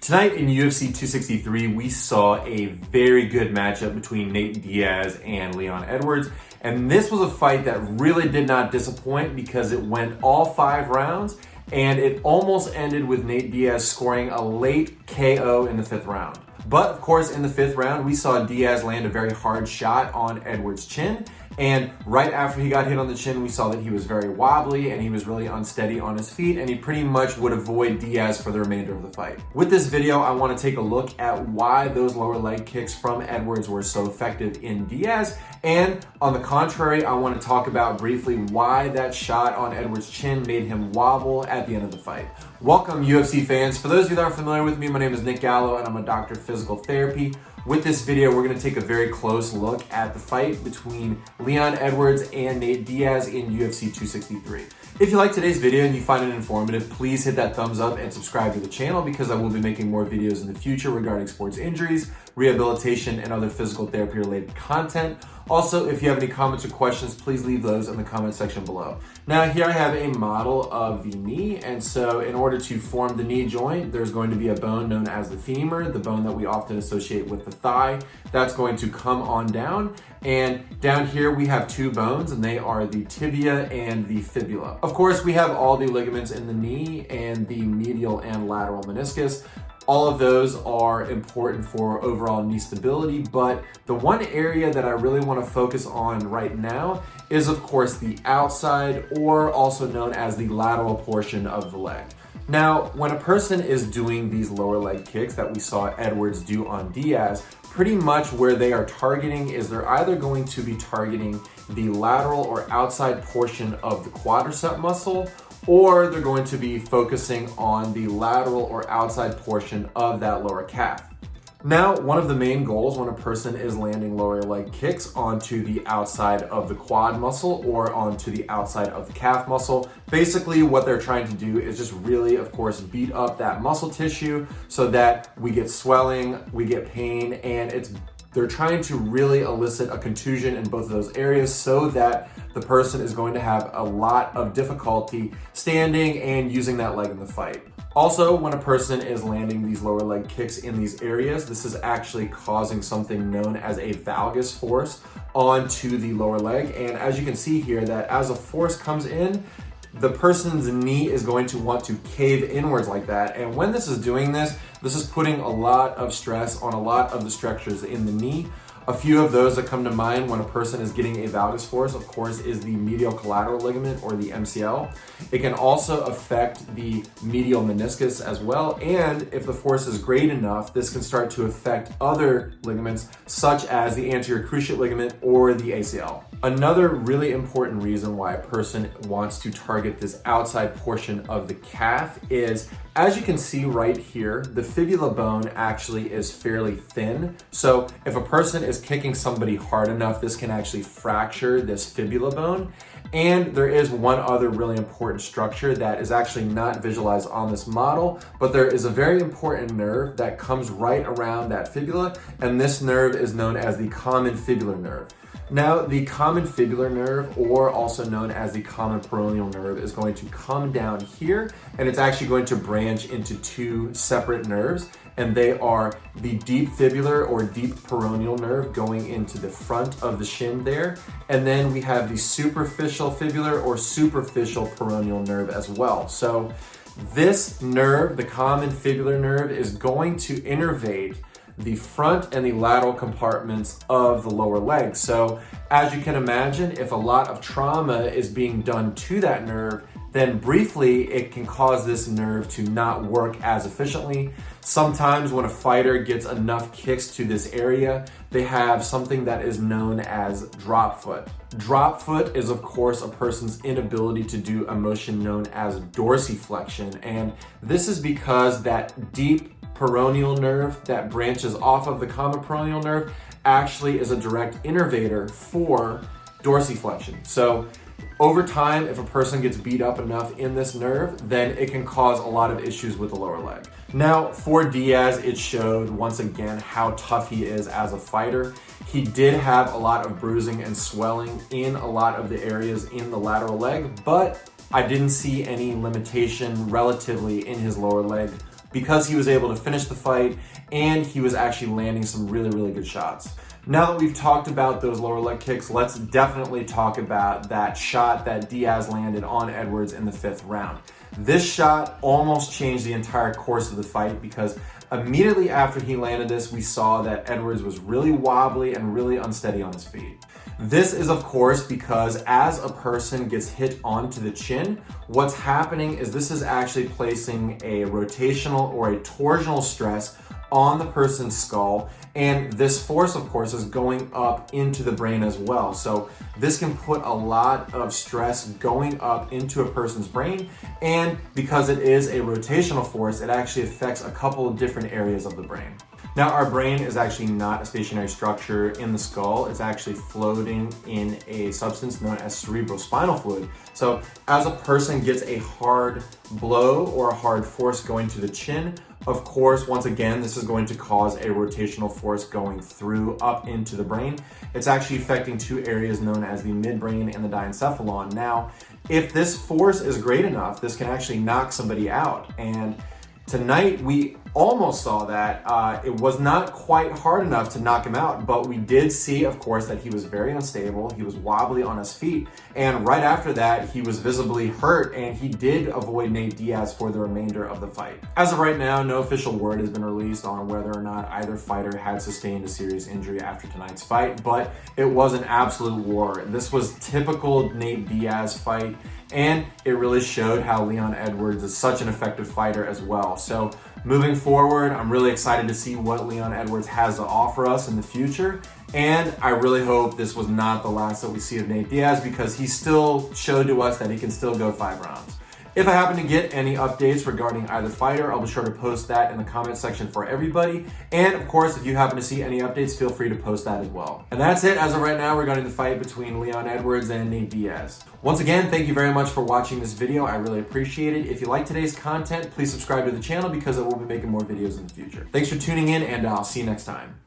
Tonight in UFC 263, we saw a very good matchup between Nate Diaz and Leon Edwards. And this was a fight that really did not disappoint because it went all 5 rounds and it almost ended with Nate Diaz scoring a late KO in the 5th round. But of course, in the 5th round, we saw Diaz land a very hard shot on Edwards' chin. And right after he got hit on the chin, we saw that he was very wobbly and he was really unsteady on his feet, and he pretty much would avoid Diaz for the remainder of the fight. With this video, I want to take a look at why those lower leg kicks from Edwards were so effective in Diaz. And on the contrary, I want to talk about briefly why that shot on Edwards' chin made him wobble at the end of the fight. Welcome, UFC fans. For those of you that aren't familiar with me, my name is Nick Gallo and I'm a doctor of physical therapy. With this video, we're going to take a very close look at the fight between Leon Edwards and Nate Diaz in UFC 263. If you like today's video and you find it informative, please hit that thumbs up and subscribe to the channel because I will be making more videos in the future regarding sports injuries, rehabilitation, and other physical therapy related content. Also, if you have any comments or questions, please leave those in the comment section below. Now, here I have a model of the knee, and so in order to form the knee joint, there's going to be a bone known as the femur, the bone that we often associate with the thigh. That's going to come on down, and down here we have 2 bones, and they are the tibia and the fibula. Of course, we have all the ligaments in the knee and the medial and lateral meniscus. All of those are important for overall knee stability, but the one area that I really want to focus on right now is, of course, the outside, or also known as the lateral portion of the leg. Now, when a person is doing these lower leg kicks that we saw Edwards do on Diaz, pretty much where they are targeting is they're either going to be targeting the lateral or outside portion of the quadricep muscle, or they're going to be focusing on the lateral or outside portion of that lower calf. Now, one of the main goals when a person is landing lower leg kicks onto the outside of the quad muscle or onto the outside of the calf muscle, basically what they're trying to do is just really, of course, beat up that muscle tissue so that we get swelling, we get pain, and they're trying to really elicit a contusion in both of those areas so that the person is going to have a lot of difficulty standing and using that leg in the fight. Also, when a person is landing these lower leg kicks in these areas, this is actually causing something known as a valgus force onto the lower leg. And as you can see here, that as a force comes in, the person's knee is going to want to cave inwards like that. And when this is doing this, this is putting a lot of stress on a lot of the structures in the knee. A few of those that come to mind when a person is getting a valgus force, of course, is the medial collateral ligament, or the MCL. It can also affect the medial meniscus as well. And if the force is great enough, this can start to affect other ligaments, such as the anterior cruciate ligament or the ACL. Another really important reason why a person wants to target this outside portion of the calf is, as you can see right here, the fibula bone actually is fairly thin. So if a person is kicking somebody hard enough, this can actually fracture this fibula bone. And there is one other really important structure that is actually not visualized on this model, but there is a very important nerve that comes right around that fibula, and this nerve is known as the common fibular nerve. Now, the common fibular nerve, or also known as the common peroneal nerve, is going to come down here, and it's actually going to branch into 2 separate nerves, and they are the deep fibular or deep peroneal nerve going into the front of the shin there, and then we have the superficial fibular or superficial peroneal nerve as well. So this nerve, the common fibular nerve, is going to innervate the front and the lateral compartments of the lower leg. So as you can imagine, if a lot of trauma is being done to that nerve, then briefly it can cause this nerve to not work as efficiently. Sometimes when a fighter gets enough kicks to this area, they have something that is known as drop foot. Drop foot is, of course, a person's inability to do a motion known as dorsiflexion, and this is because that deep peroneal nerve that branches off of the common peroneal nerve actually is a direct innervator for dorsiflexion. So over time, if a person gets beat up enough in this nerve, then it can cause a lot of issues with the lower leg. Now, for Diaz, it showed once again how tough he is as a fighter. He did have a lot of bruising and swelling in a lot of the areas in the lateral leg, but I didn't see any limitation relatively in his lower leg because he was able to finish the fight and he was actually landing some really, really good shots. Now that we've talked about those lower leg kicks, let's definitely talk about that shot that Diaz landed on Edwards in the 5th round. This shot almost changed the entire course of the fight because immediately after he landed this, we saw that Edwards was really wobbly and really unsteady on his feet. This is, of course, because as a person gets hit onto the chin, what's happening is this is actually placing a rotational or a torsional stress on the person's skull, and this force, of course, is going up into the brain as well. So this can put a lot of stress going up into a person's brain, and because it is a rotational force, it actually affects a couple of different areas of the brain. Now, our brain is actually not a stationary structure in the skull. It's actually floating in a substance known as cerebrospinal fluid. So as a person gets a hard blow or a hard force going to the chin, of course, once again, this is going to cause a rotational force going through up into the brain. It's actually affecting two areas known as the midbrain and the diencephalon. Now, if this force is great enough, this can actually knock somebody out. And tonight, we almost saw that. It was not quite hard enough to knock him out, but we did see, of course, that he was very unstable. He was wobbly on his feet. And right after that, he was visibly hurt, and he did avoid Nate Diaz for the remainder of the fight. As of right now, no official word has been released on whether or not either fighter had sustained a serious injury after tonight's fight, but it was an absolute war. This was typical Nate Diaz fight, and it really showed how Leon Edwards is such an effective fighter as well. So moving forward, I'm really excited to see what Leon Edwards has to offer us in the future. And I really hope this was not the last that we see of Nate Diaz, because he still showed to us that he can still go 5 rounds. If I happen to get any updates regarding either fighter, I'll be sure to post that in the comment section for everybody. And of course, if you happen to see any updates, feel free to post that as well. And that's it as of right now regarding the fight between Leon Edwards and Nate Diaz. Once again, thank you very much for watching this video. I really appreciate it. If you like today's content, please subscribe to the channel because I will be making more videos in the future. Thanks for tuning in, and I'll see you next time.